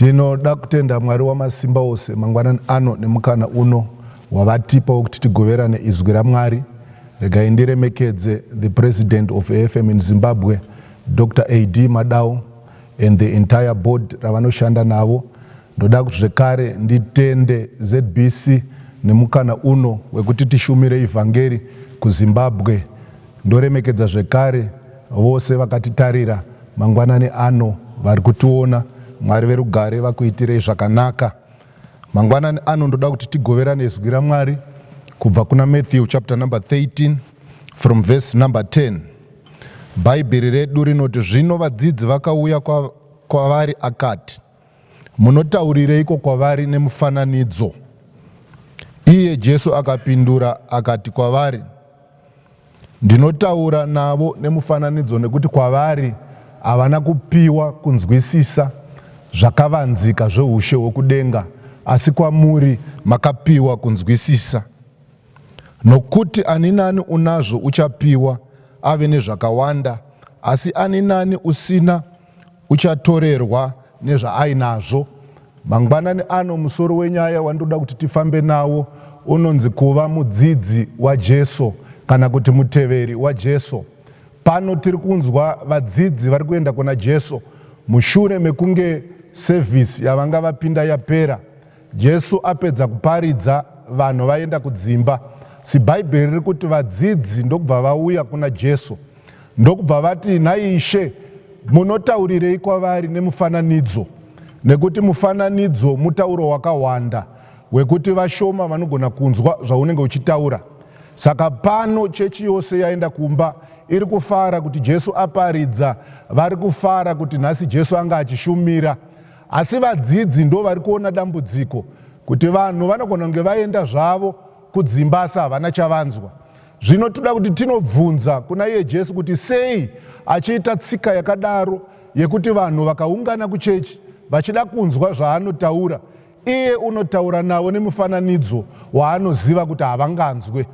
Tinoda kutenda Mwari wamasimba ose mangwanani ano nemukana uno wavatipa wokuti tigoverane izwi raMwari. Regai ndiremekedze the president of AFM in Zimbabwe, Dr. A.D. Madau, and the entire board ravanoshanda navo. Ndoda kuti zvekare nditende ZBC nemukana uno wekuti tishumire ivhangeri kuZimbabwe. Ndoremekedza zvekare vose vakatitarira mangwanani ano vari kutiona. Mwari verugare vakuitirei zvakanaka. Mangwanani ano ndoda kuti tigoverane izwi raMwari kubva kuna Matthew chapter number 13 from verse number 10. Bhaibheri redu rinoti, zvino vadzidzi vakauya kwavari akati, munotaurireiko kwavari nemufananidzo? Iye Jesu akapindura akati kwavari, ndinotaura navo nemufananidzo nekuti kwavari havana kupiwa kunzwisisa zvakavanzika zveushe hwokudenga, asi kwamuri makapiwa kunzwisisa. Nokuti ani nani unazvo uchapiwa ave nezvakawanda, asi ani nani usina uchatorerwa nezvaainazvo. Mangwanani ano musoro wenyaya wandoda kuti tifambe nawo unonzi kuva mudzidzi waJesu kana kuti muteveri waJesu. Pano tiri kunzwa vadzidzi vari kuenda kuna Jesu mushure mekunge sevhisi yavanga vapinda yapera. Jesu apedza kuparidza, vanhu vaenda kudzimba. Si Bhaibheri riri kuti vadzidzi ndokubva vauya kuna Jesu, ndokubva vati, nhai Ishe, munotaurirei kwavari nemufananidzo? Nekuti mufananidzo mutauro wakawanda wekuti vashoma vanogona kunzwa zvaunenge uchitaura. Saka pano chechi yose yaenda kumba iri kufara kuti Jesu aparidza, vari kufara kuti nhasi Jesu anga achishumira. Asi vadzidzi ndo vari kuona dambudziko kuti vanhu vanogona kunge vaenda zvavo kudzimba asi havana chavanzwa. Zvino toda kuti tinobvunza kuna iye Jesu kuti sei achiita tsika yakadaro yekuti vanhu vakaungana kuchechi vachida kunzwa zvaanotaura, iye unotaura navo nemufananidzo waanoziva kuti havanganzwe.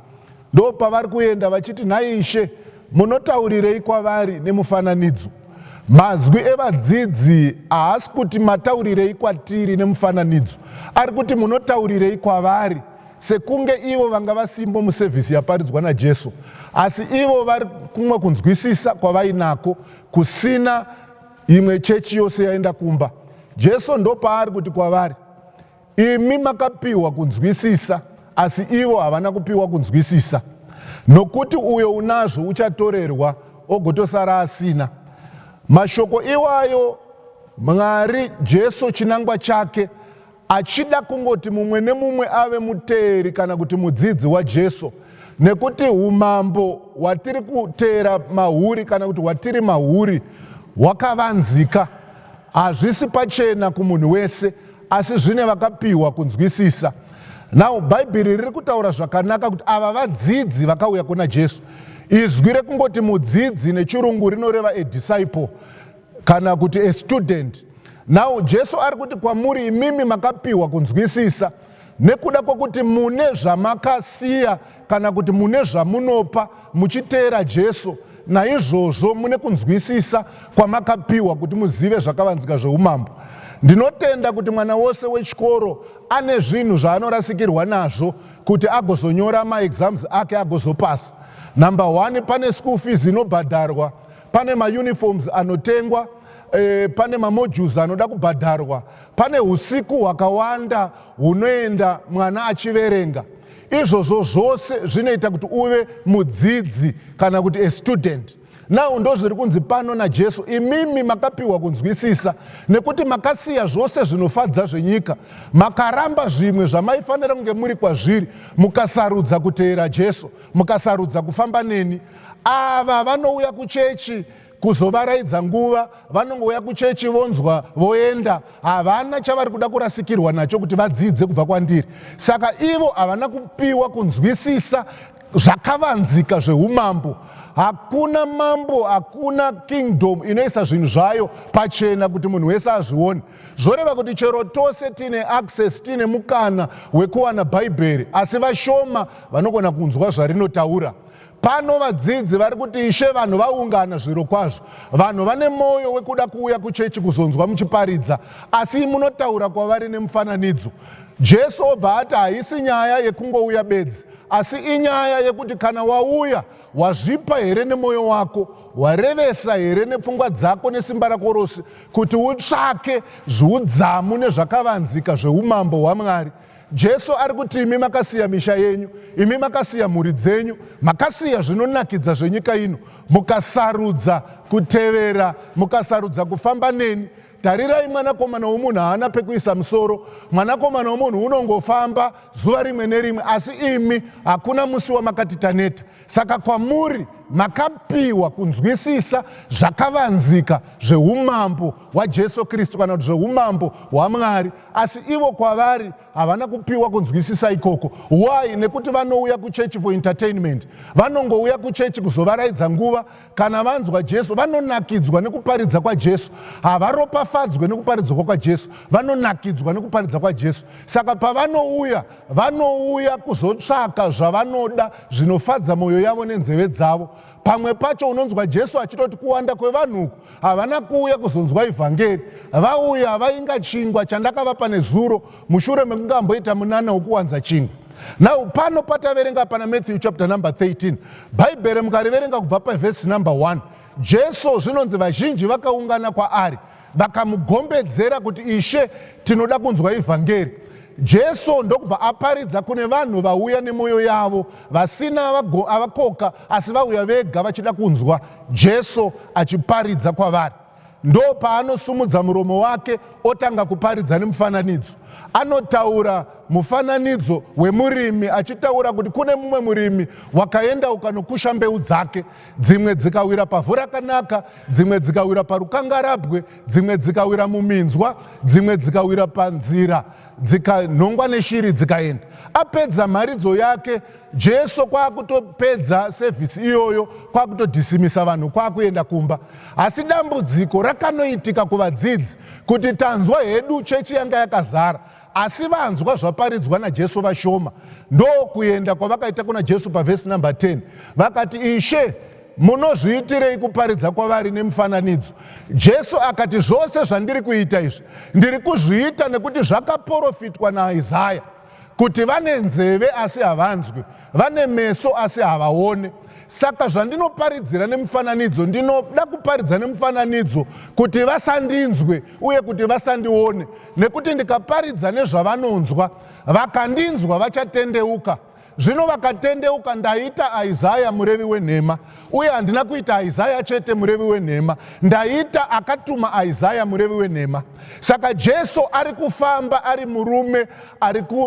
Ndo pavari kuenda vachiti, nhai Ishe, munotaurirei kwavari nemufananidzo? Mazwi evadzidzi haasi kuti mataurirei kwatiri nemufananidzo, ari kuti munotaurirei kwavari, sekunge ivo vanga vasimbo musevhisi yaparidzwa naJesu, asi ivo vari kumwe kunzwisisa kwavainako kusina imwe chechi yose yaenda kumba. Jesu ndo paari kuti kwavari, imi makapiwa kunzwisisa, asi ivo havana kupiwa kunzwisisa. Nokuti uyo unazvo uchatorerwa ogotosara asina. Mashoko iwayo Mwari Jesu chinangwa chake achida kungoti mumwe nemumwe ave muteeri kana kuti mudzidzi waJesu, nekuti umambo hwatiri kuteera mahuri kana kuti hwatiri mahuri hwakavanzika. Hazvisi pachena kumunhu wese, asi zvine vakapiwa kunzwisisa. Now Bhaibheri riri kutaura zvakanaka kuti ava vadzidzi vakauya kuna Jesu. Izwi rekungoti mudzidzi nechirungu rinoreva a disciple kana kuti a student. Now Jesu ari kuti kwamuri imimi makapiwa kunzwisisa nekuda kwokuti mune zvamakasiya kana kuti mune zvamunopa muchiteera Jesu, naizvozvo mune kunzwisisa kwamakapiwa kuti muzive zvakavanzika zveumambo. Ndinotenda kuti mwana wose wechikoro ane zvinhu zvaanorasikirwa nazvo kuti agozonyora maexams ake agozopasa. Number 1, pane school fees inobhadharwa, pane mauniforms anotengwa, pane mamodules anoda kubhadharwa, pane usiku hwakawanda hunoenda mwana achiverenga. Izvozvo zvose zvinoita kuti uve mudzidzi kana kuti a student. Now ndo zviri kunzi pano naJesu, imimi makapiwa kunzwisisa nekuti makasiya zvose zvinofadza zvenyika, makaramba zvimwe zvamaifanira kunge muri kwazviri, mukasarudza kuteera Jesu, mukasarudza kufamba neni. Ava vanouya kuchechi kuzovaraidza nguva, vanongouya kuchechi vonzwa voenda, havana chavari kuda kurasikirwa nacho kuti vadzidze kubva kwandiri. Saka ivo havana kupiwa kunzwisisa zvakavanzika zveumambo. Hakuna mambo, hakuna kingdom inoisa zvinhu zvayo pachena kuti munhu wese azvione. Zvoreva kuti chero tose tine access, tine mukana wekuwana Bhaibheri, asi vashoma vanogona kunzwa zvarinotaura. Pano vadzidzi vari kuti Ishe vanhu vaungana zviro kwazvo, vanhu vane mwoyo wekuda kuuya kuchechi kuzonzwa muchiparidza, asi munotaura kwavari nemufananidzo. Jesu obva ati haisi nyaya yekungouya bedzi, asi inyaya yekuti kana wauya wazvipa here nemwoyo wako, warevesa here nepfungwa dzako nesimba rako rose kuti utsvake zviudzamu nezvakavanzika zveumambo hwaMwari. Jesu ari kuti imi makasiya misha yenyu, imi makasiya mhuri dzenyu, makasiya zvinonakidza zvenyika ino, mukasarudza kutevera, mukasarudza kufamba neni. Tarirai, mwanakomana womunhu haana pekuisa musoro. Mwanakomana womunhu unongofamba zuva rimwe nerimwe, asi imi hakuna musi wamakati taneta. Saka kwamuri makapiwa kunzwisisa zvakavanzika zveumambo hwaJesu Kristu kana kuti zveumambo hwaMwari, asi ivo kwavari havana kupiwa kunzwisisa ikoko. Why? Nekuti vanouya kuchechi for entertainment. Vanongouya kuchechi kuzovaraidza nguva. Kana vanzwa Jesu vanonakidzwa nekuparidza kwaJesu, havaropafadzwe nekuparidzwa kwaJesu, vanonakidzwa nekuparidza kwaJesu. Saka pavanouya, vanouya kuzotsvaka zvavanoda zvinofadza mwoyo yavo nenzeve dzavo. Pamwe pacho unonzwa Jesu achitoti kuwanda kwevanhu havana kuuya kuzonzwa ivhangeri, vauya vainga chingwa chandakavapa nezuro mushure mekunge amboita munana wokuwanza chingwa. Now pano pataverenga pana Matthew chapter number 13, bhaibheri mukariverenga kubva pavhesi number 1, Jesu zvinonzi vazhinji vakaungana kwaari vakamugombedzera kuti Ishe tinoda kunzwa ivhangeri. Jesu ndokubva aparidza kune vanhu vauya nemwoyo yavo, vasina avakoka asi vauya vega vachida kunzwa Jesu achiparidza kwavari. Ndo paanosumudza muromo wake otanga kuparidza nemufananidzo. Anotaura mufananidzo wemurimi achitaura kuti kune mumwe murimi wakaenda ukanokusha mbeu dzake, dzimwe dzikawira pavhu rakanaka, dzimwe dzikawira parukangarabwe, dzimwe dzikawira muminzwa, dzimwe dzikawira panzira, dzikanhongwa neshiri dzikaenda. Apedza mharidzo yake, Jesu kwakutopedza sevhisi iyoyo, kwakutodhisimisa vanhu, kwakuenda kumba. Asi dambudziko rakanoitika kuvadzidzi kuti tanzwa hedu chechi yanga yakazara, asi vanzwa zvaparidzwa naJesu vashoma. Ndo kuenda kwavakaita kuna Jesu pavhesi number 10, vakati Ishe munozviitirei kuparidza kwavari nemufananidzo? Jesu akati zvose zvandiri kuita izvi ndiri kuzviita nekuti zvakaprofitwa naIsaya kuti vane nzeve asi havanzwi, vane meso asi havaone. Saka zvandinoparidzira nemufananidzo, ndinoda kuparidza nemufananidzo kuti vasandinzwe uye kuti vasandione, nekuti ndikaparidza nezvavanonzwa, vakandinzwa vachatendeuka. Zvino vakatendeuka, ndaita Isaya murevi wenhema, uye handina kuita Isaya chete murevi wenhema, ndaita akatuma Isaya murevi wenhema. Saka Jesu ari kufamba ari murume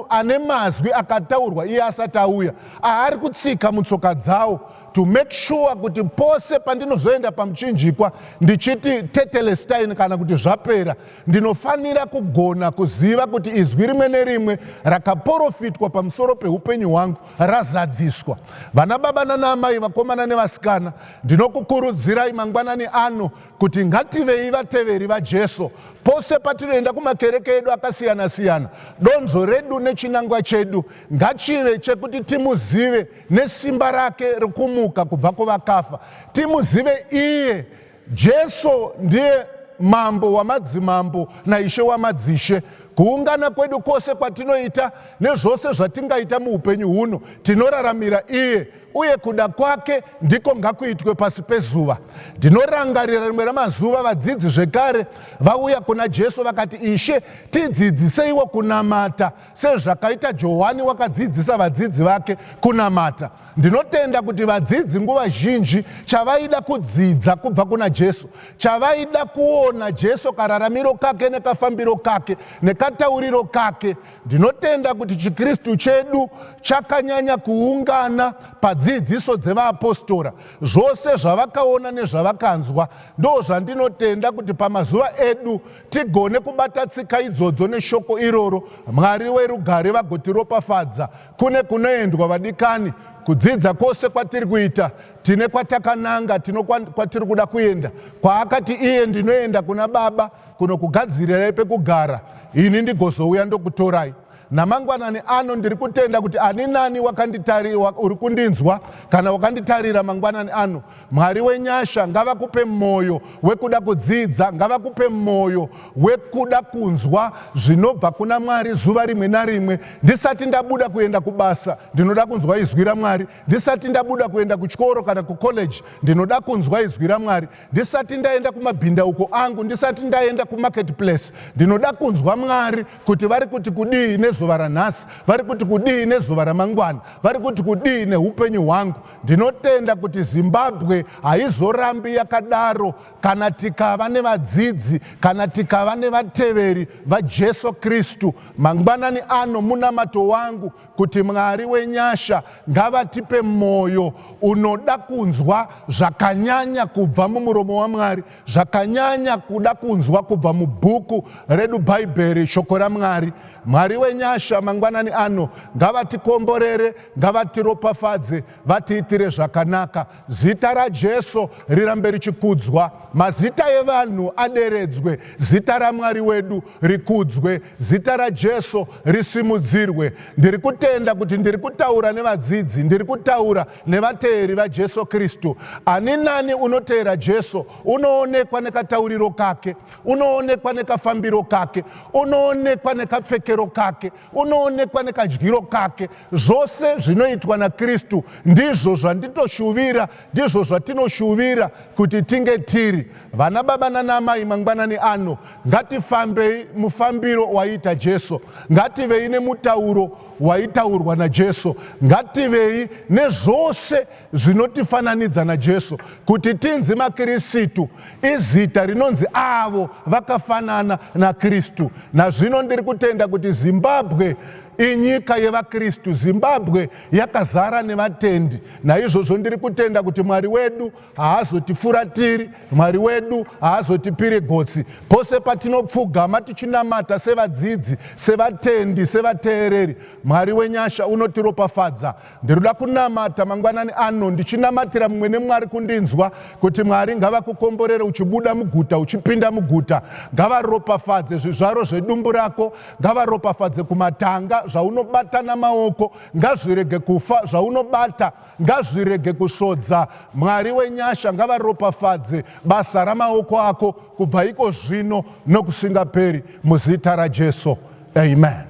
ane mazwi akataurwa iye asati auya, aari kutsika mutsoka dzawo to make sure kuti pose pandinozoenda pamuchinjikwa ndichiti tetelestai kana kuti zvapera, ndinofanira kugona kuziva kuti izwi rimwe nerimwe rakaprofitwa pamusoro peupenyu hwangu razadziswa. Vana baba nanamai, vakomana nevasikana, ndinokukurudzirai mangwanani ano kuti ngativei vateveri vaJesu. Pose patinoenda kumakereke edu akasiyana siyana, donzvo redu nechinangwa chedu ngachive chekuti timuzive nesimba rake rokumuka kubva kuvakafa. Timuzive iye Jesu ndiye mambo wamadzimambo naishe wamadzishe. Kuungana kwedu kwose kwatinoita nezvose zvatingaita muupenyu huno, tinoraramira iye, uye kuda kwake ndiko ngakuitwe pasi pezuva. Ndinorangarira rimwe ramazuva vadzidzi zvekare vauya kuna Jesu vakati, Ishe tidzidziseiwo kunamata sezvakaita Johani wakadzidzisa vadzidzi vake kunamata. Ndinotenda kuti vadzidzi nguva zhinji chavaida kudzidza kubva kuna Jesu, chavaida kuona Jesu kararamiro kake nekafambiro kake nekatauriro kake. Ndinotenda kuti chiKristu chedu chakanyanya kuungana padzidziso dzevaapostora, zvose zvavakaona nezvavakanzwa. Ndo zvandinotenda kuti pamazuva edu tigone kubata tsika idzodzo neshoko iroro. Mwari werugare vagotiropafadza. Kune kunoendwa vadikani, kudzidza kwose kwatiri kuita, tine kwatakananga, tino kwatiri kuda kuenda. Kwaakati iye, ndinoenda kuna Baba kunokugadzirirai pekugara, ini ndigozouya ndokutorai. namangwanani ano ndiri kutenda kuti ani nani wakanditarira, uri kundinzwa kana wakanditarira mangwanani ano, Mwari wenyasha ngavakupe mwoyo wekuda kudzidza, ngavakupe mwoyo wekuda kunzwa zvinobva kuna Mwari zuva rimwe narimwe. Ndisati ndabuda kuenda kubasa ndinoda kunzwa izwi raMwari, ndisati ndabuda kuenda kuchikoro kana kucollege ndinoda kunzwa izwi raMwari, ndisati ndaenda kumabhindauko angu, ndisati ndaenda kumarketplace ndinoda kunzwa Mwari kuti vari kuti kudii nezuva ranhasi, vari kuti kudii nezuva ramangwana, vari kuti kudii neupenyu hwangu. Ndinotenda kuti Zimbabwe haizorambi yakadaro kana tikava nevadzidzi, kana tikava nevateveri vaJesu Kristu. Mangwanani ano munamato wangu kuti Mwari wenyasha ngavatipe mwoyo unoda kunzwa zvakanyanya kubva mumuromo waMwari, zvakanyanya kuda kunzwa kubva mubhuku redu Bhaibheri, shoko raMwari. Mwari wenyasha mangwanani ano ngavatikomborere, ngavatiropafadze, vatiitire zvakanaka. Zita raJesu rirambe richikudzwa, mazita evanhu aderedzwe, zita raMwari wedu rikudzwe, zita raJesu risimudzirwe. Ndiri kutenda kuti ndiri kutaura nevadzidzi, ndiri kutaura nevateeri vaJesu Kristu. Ani nani unoteera Jesu unoonekwa nekatauriro kake, unoonekwa nekafambiro kake, unoonekwa nekapfekero kake, unoonekwa nekadyiro kake. Zvose zvinoitwa naKristu ndizvo zvanditoshuvira, ndizvo zvatinoshuvira kuti tinge tiri. Vana baba nanamai mangwanani ano ngatifambei mufambiro waita Jesu, ngativei nemutauro waitaurwa naJesu, ngativei nezvose zvinotifananidza naJesu, kuti tinzi maKristu, izita rinonzi avo vakafanana naKristu. Nazvino ndiri kutenda kuti Zimbabwe inyika yevaKristu, Zimbabwe yakazara nevatendi. Naizvozvo ndiri kutenda kuti Mwari wedu haazotifuratiri, Mwari wedu haazotipiri gotsi. Pose patinopfugama tichinamata sevadzidzi, sevatendi, sevateereri, Mwari wenyasha unotiropafadza. Ndiroda kunamata mangwanani ano ndichinamatira mumwe neMwari kundinzwa, kuti Mwari ngavakukomborere uchibuda muguta, uchipinda muguta. Ngavaropafadze zvizvaro zvedumbu rako, ngavaropafadze kumatanga zvaunobata namaoko, ngazvirege kufa zvaunobata, ngazvirege kusvodza. Mwari wenyasha ngavaropafadze basa ramaoko ako kubva iko zvino nokusingaperi, muzita raJesu. Amen.